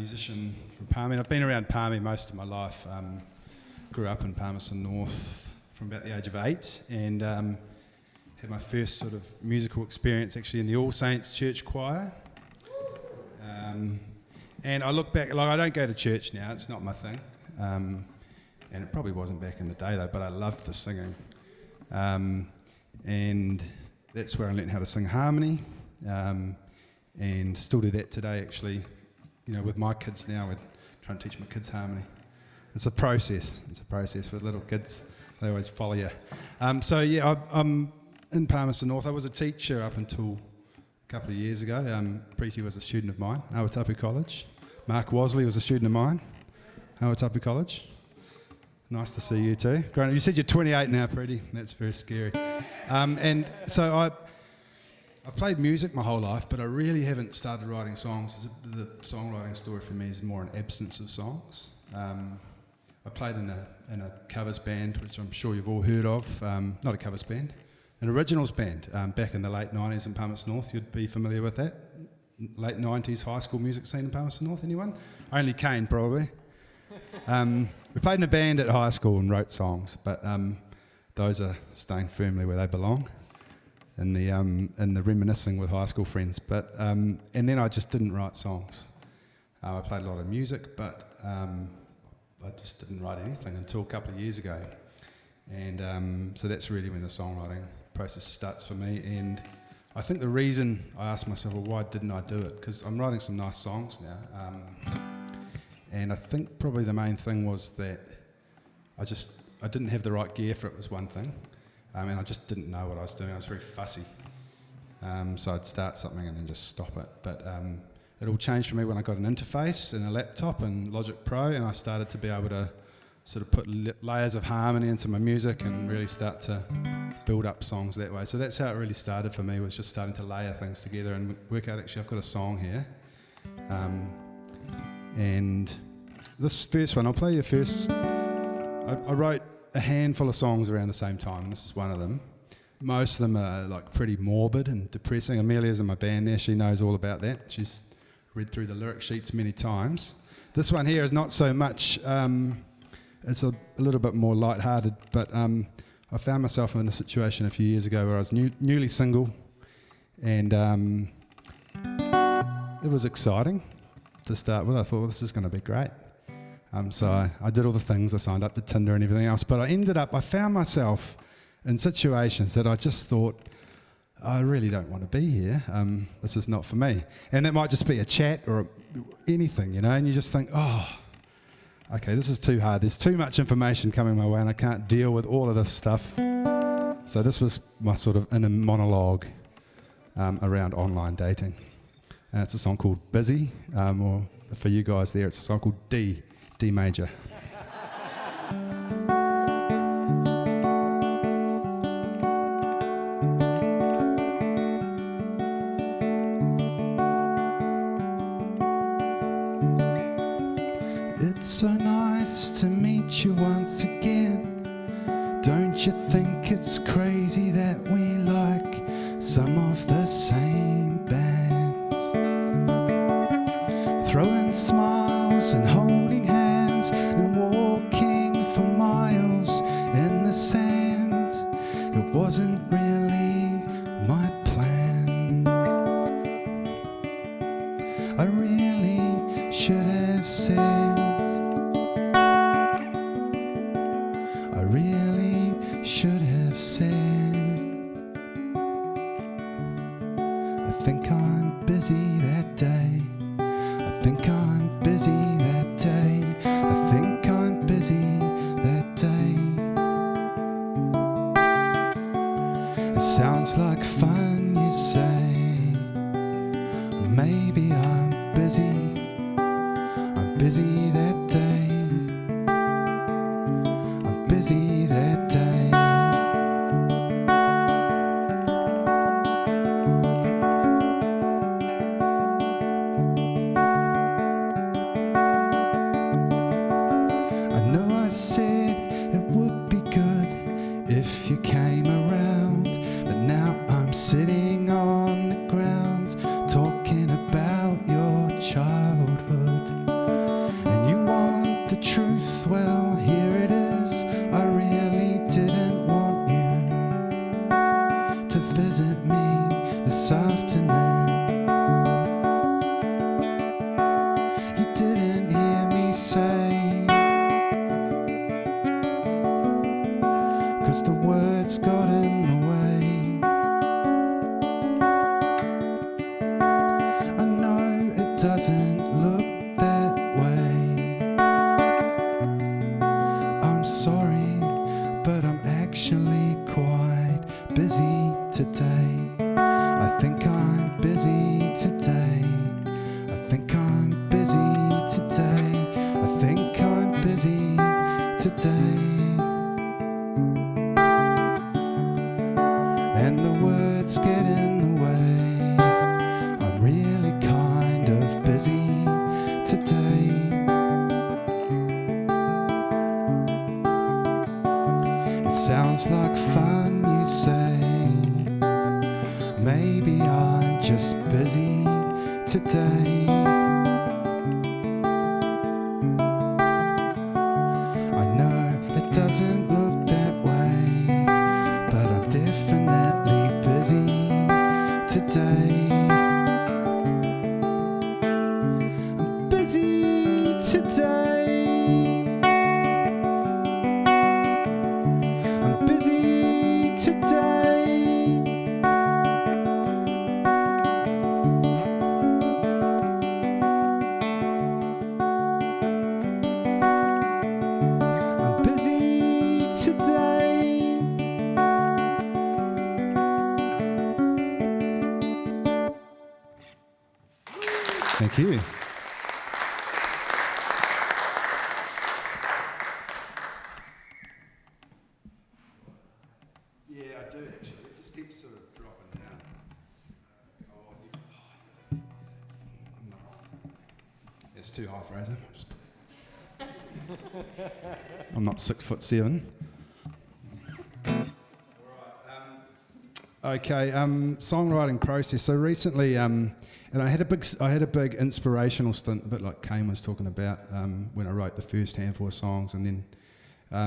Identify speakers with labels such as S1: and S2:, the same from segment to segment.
S1: musician from Palmerston. I've been around Palmerston most of my life. Grew up in Palmerston North from about the age of 8, and had my first sort of musical experience actually in the All Saints Church choir. And I look back, like I don't go to church now, it's not my thing. And it probably wasn't back in the day though, but I loved the singing. And that's where I learned how to sing harmony. And still do that today actually, you know, with my kids now, we're trying to teach my kids harmony. It's a process with little kids, they always follow you. So yeah, I'm in Palmerston North. I was a teacher up until a couple of years ago. Preeti was a student of mine, Awatapu College. Mark Wasley was a student of mine, Awatapu College. Nice to see you too. Great. You said you're 28 now, Preeti. That's very scary. And so I've played music my whole life, but I really haven't started writing songs. The songwriting story for me is more an absence of songs. I played in a covers band, which I'm sure you've all heard of. Not a covers band, an originals band back in the late 90s in Palmerston North. You'd be familiar with that. Late 90s high school music scene in Palmerston North, anyone? Only Kane, probably. We played in a band at high school and wrote songs, but those are staying firmly where they belong, in the reminiscing with high school friends. But and then I just didn't write songs. I played a lot of music, but I just didn't write anything until a couple of years ago. And so that's really when the songwriting process starts for me. And I think the reason I asked myself, well, why didn't I do it? Because I'm writing some nice songs now. And I think probably the main thing was that I didn't have the right gear for it, was one thing. And I just didn't know what I was doing. I was very fussy. So I'd start something and then just stop it. But it all changed for me when I got an interface and a laptop and Logic Pro, and I started to be able to sort of put layers of harmony into my music and really start to build up songs that way. So that's how it really started for me, was just starting to layer things together and work out, actually I've got a song here. And this first one, I'll play you first. I wrote a handful of songs around the same time, and this is one of them. Most of them are like pretty morbid and depressing. Amelia's in my band there, she knows all about that. She's read through the lyric sheets many times. This one here is not so much, it's a little bit more lighthearted, but I found myself in a situation a few years ago where I was newly single, and it was exciting to start with. I thought, well, this is going to be great. So I did all the things, I signed up to Tinder and everything else, but I found myself in situations that I just thought, I really don't want to be here. This is not for me. And that might just be a chat or anything, you know, and you just think, oh, okay, this is too hard. There's too much information coming my way and I can't deal with all of this stuff. So this was my sort of inner monologue around online dating. And it's a song called Busy, or for you guys there, it's a song called D major. It's so nice to meet you once again. Don't you think it's crazy that we like some of the same bands? Throwing smiles and holding hands and walking for miles in the sand. It wasn't really my plan. I really should have said, I really should have said, I think I'm busy that day. I think I'm busy that day. I think I'm busy that day. It sounds like fun, you say. Maybe I'm busy. I'm busy that day. I'm busy that day. I know I said it would be good if you came around, but now I'm sitting on the ground talking about your childhood. well, here it is. I really didn't want you to visit me this afternoon. You didn't hear me say, 'cause the words got in the way. I know it doesn't look that way. I'm sorry, but I'm actually quite busy today. I think I'm busy today. I think I'm busy today. I think I'm busy today. And the words get in the way. I'm really kind of busy today. It sounds like fun, you say. Maybe I'm just busy today. I know it doesn't look that way, but I'm definitely busy today. I'm busy today. I'm busy today. I'm busy today. Thank you. Yeah, I do actually. It just keeps sort of dropping down. It's too high, Fraser. I'm not 6'7". Okay, songwriting process. So recently, and I had a big inspirational stint, a bit like Kane was talking about, when I wrote the first handful of songs, and then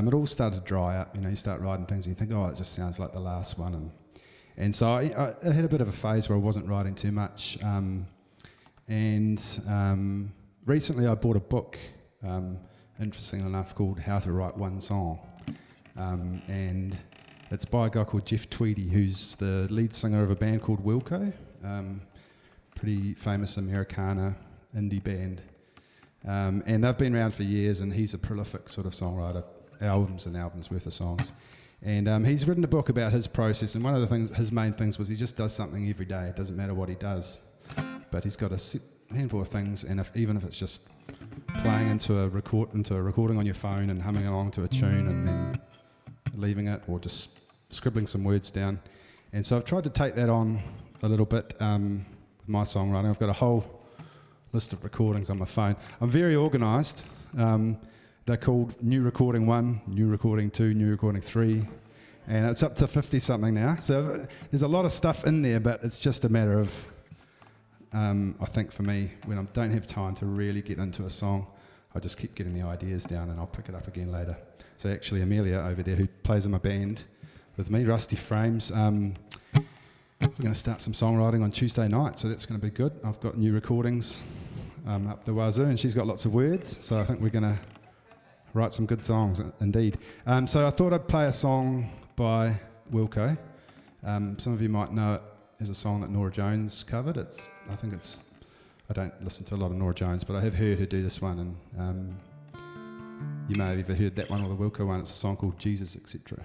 S1: it all started to dry up. You know, you start writing things and you think, oh, it just sounds like the last one, and so I had a bit of a phase where I wasn't writing too much, and recently I bought a book, interesting enough, called How to Write One Song, and it's by a guy called Jeff Tweedy, who's the lead singer of a band called Wilco, pretty famous Americana indie band. And they've been around for years, and he's a prolific sort of songwriter, albums and albums worth of songs. And he's written a book about his process, and one of the things, his main things was he just does something every day. It doesn't matter what he does, but he's got a handful of things, and even if it's just playing into a recording on your phone and humming along to a tune and then leaving it, or just scribbling some words down. And so I've tried to take that on a little bit with my songwriting. I've got a whole list of recordings on my phone. I'm very organised. They're called New Recording 1, New Recording 2, New Recording 3, and it's up to 50-something now. So there's a lot of stuff in there, but it's just a matter of, I think for me, when I don't have time to really get into a song, I just keep getting the ideas down and I'll pick it up again later. So actually Amelia over there, who plays in my band with me, Rusty Frames, we're going to start some songwriting on Tuesday night, so that's going to be good. I've got new recordings up the wazoo, and she's got lots of words, so I think we're going to write some good songs, indeed. So I thought I'd play a song by Wilco. Some of you might know it as a song that Norah Jones covered. I don't listen to a lot of Norah Jones, but I have heard her do this one, and you may have either heard that one or the Wilco one. It's a song called Jesus, Etc.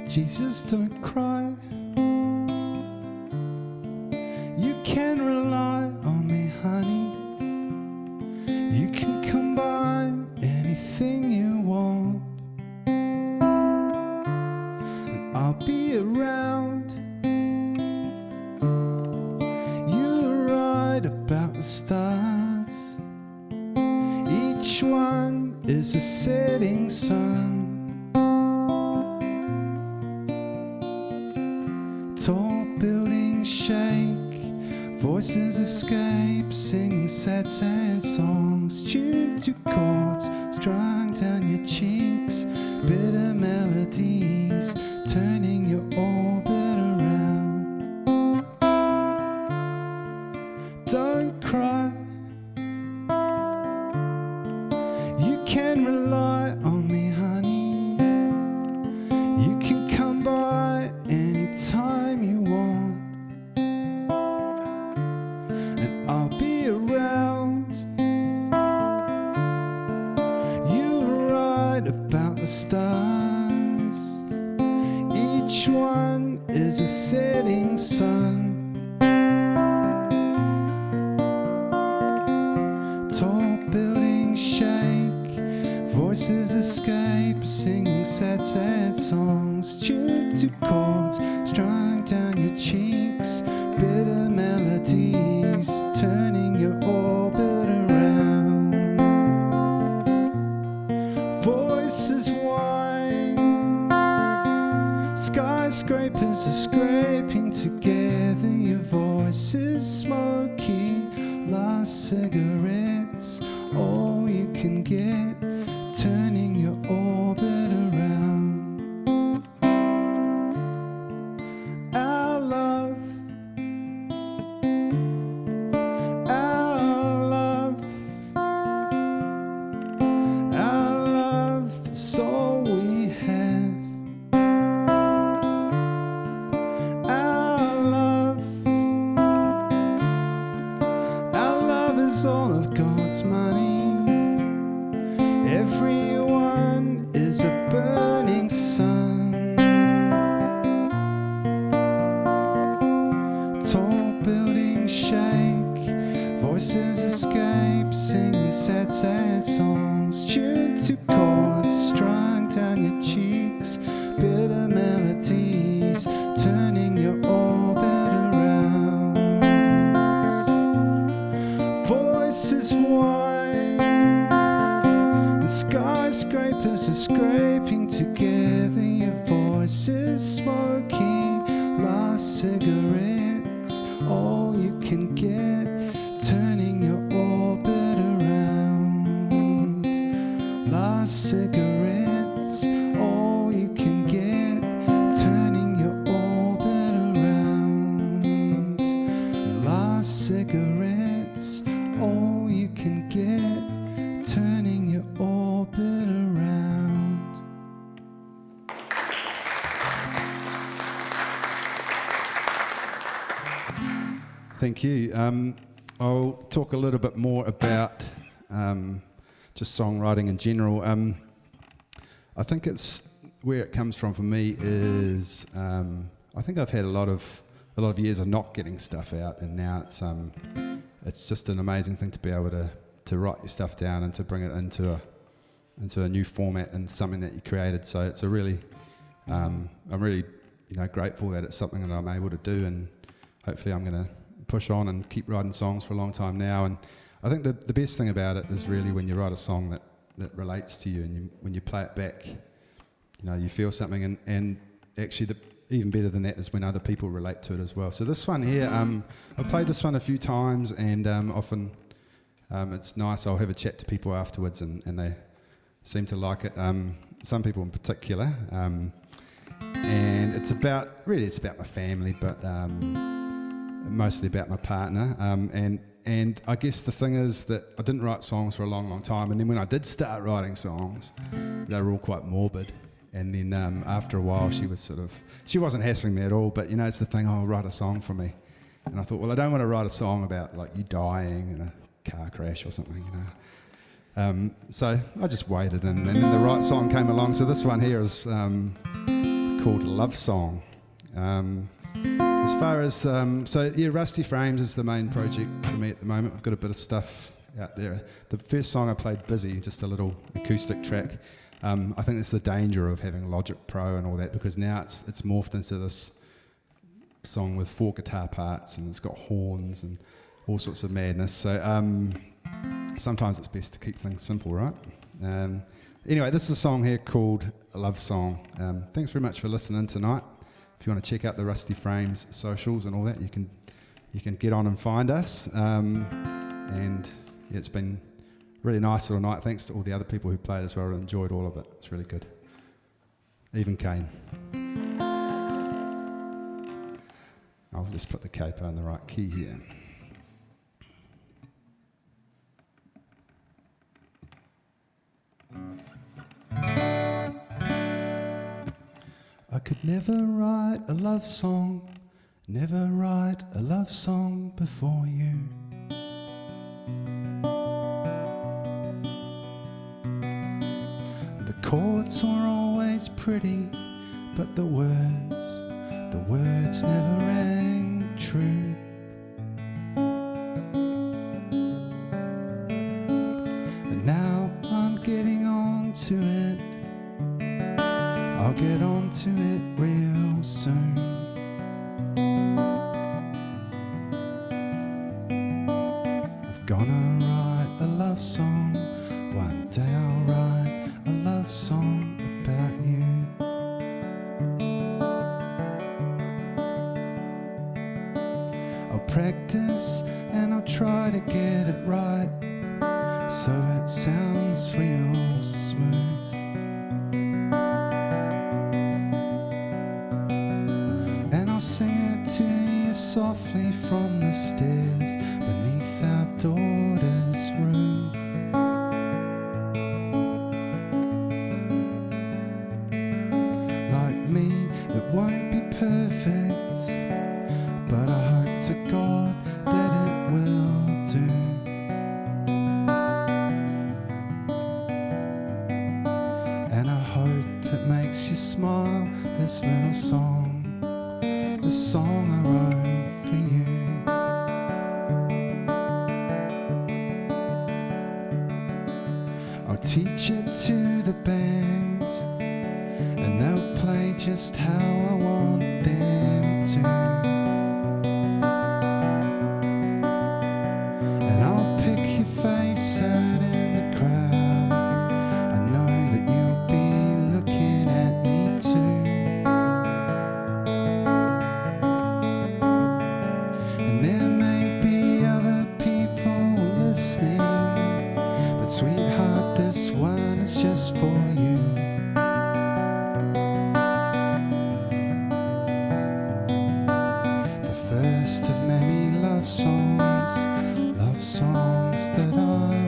S1: Jesus, don't cry. You can rely on me, honey. You can combine anything you want, and I'll be around. You were right about the stars. is the setting sun. Tall buildings shake, voices escape, singing sad, sad songs, tuned to chords strung down your cheeks, bitter melodies turning your orbit around. Don't cry, you can rely on me, honey. You can come by anytime you want, and I'll be around. You were right about the stars. Each one is a setting sun. Tall buildings shake, voices escape, singing sad, sad songs, tuned to chords strung down your cheeks, bitter melodies turning your orbit around. Voices whine, skyscrapers are scraping together, your voice is smoky, last cigarettes, all you can get, turning your orbit around. Our love, our love, our love is all we have. Our love is all of God's money. Everyone is a burning sun. Tall buildings shake, voices escape, singing sad, sad songs, tuned to chords strung down your cheeks, bitter melodies turning your orbit around. Voices whine, skyscrapers are scraping together, your voice is smoky, last cigarettes, all you can get, turning your orbit around. Last cigarettes, all you can get, turning your orbit around. Last cigarettes, all you can get, turning your orbit around. Thank you. I'll talk a little bit more about just songwriting in general. I think it's where it comes from for me is I think I've had a lot of years of not getting stuff out, and now it's just an amazing thing to be able to write your stuff down and to bring it into a new format and something that you created. So it's a really, I'm really, grateful that it's something that I'm able to do, and hopefully I'm going to push on and keep writing songs for a long time now. And I think the best thing about it is really when you write a song that relates to you, and when you play it back, you feel something, and actually even better than that is when other people relate to it as well. So this one here, I've played this one a few times, and often it's nice. I'll have a chat to people afterwards, and they seem to like it. Some people in particular, and it's about my family, but mostly about my partner. And I guess the thing is that I didn't write songs for a long, long time, and then when I did start writing songs, they were all quite morbid. And then after a while, she wasn't hassling me at all, but it's the thing, write a song for me. And I thought, well, I don't want to write a song about like you dying in a car crash or something, So I just waited, and then the right song came along. So this one here is called Love Song. As far as, Rusty Frames is the main project for me at the moment. I've got a bit of stuff out there. The first song I played, Busy, just a little acoustic track. I think it's the danger of having Logic Pro and all that, because now it's morphed into this song with 4 guitar parts, and it's got horns and all sorts of madness. So sometimes it's best to keep things simple, right? Anyway, this is a song here called A Love Song. Thanks very much for listening tonight. If you want to check out the Rusty Frames socials and all that, you can get on and find us. And yeah, it's been a really nice little night. Thanks to all the other people who played as well. I enjoyed all of it. It's really good. Even Kane. I'll just put the capo in the right key here. I could never write a love song, never write a love song before you. The chords were always pretty, but the words never rang true. And now I'm getting on to it, I'll get on to it real soon. I'm gonna write a love song, one day I'll write a love song about you. I'll practice and I'll try to get it right, so it sounds real smooth. Sing it to you softly from the stairs beneath our daughter's room. Like me, it won't be perfect, but I hope to God that it will do. And I hope it makes you smile, this little song, the song I wrote for you. I'll teach it to the band, and they'll play just how I want them to. And I'll pick your face out in the crowd, I know that you'll be looking at me too. Sweetheart, this one is just for you. The first of many love songs that I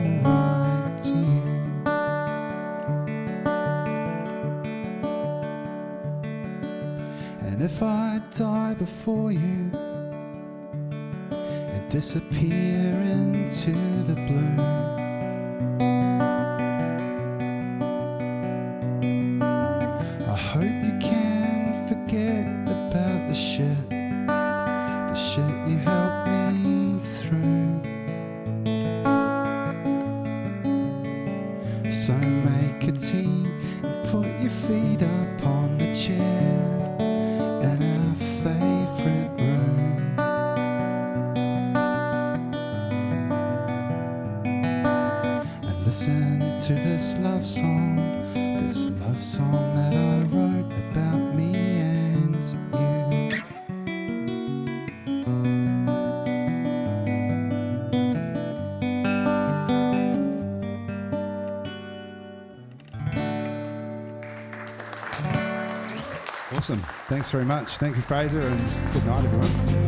S1: will write to you. And if I die before you and disappear into the blue, I hope you can forget about the shit you helped me through. So make a tea and put your feet up on the chair in our favourite room. And listen to this love song that I wrote about me and you. Awesome. Thanks very much. Thank you, Fraser, and good night, everyone.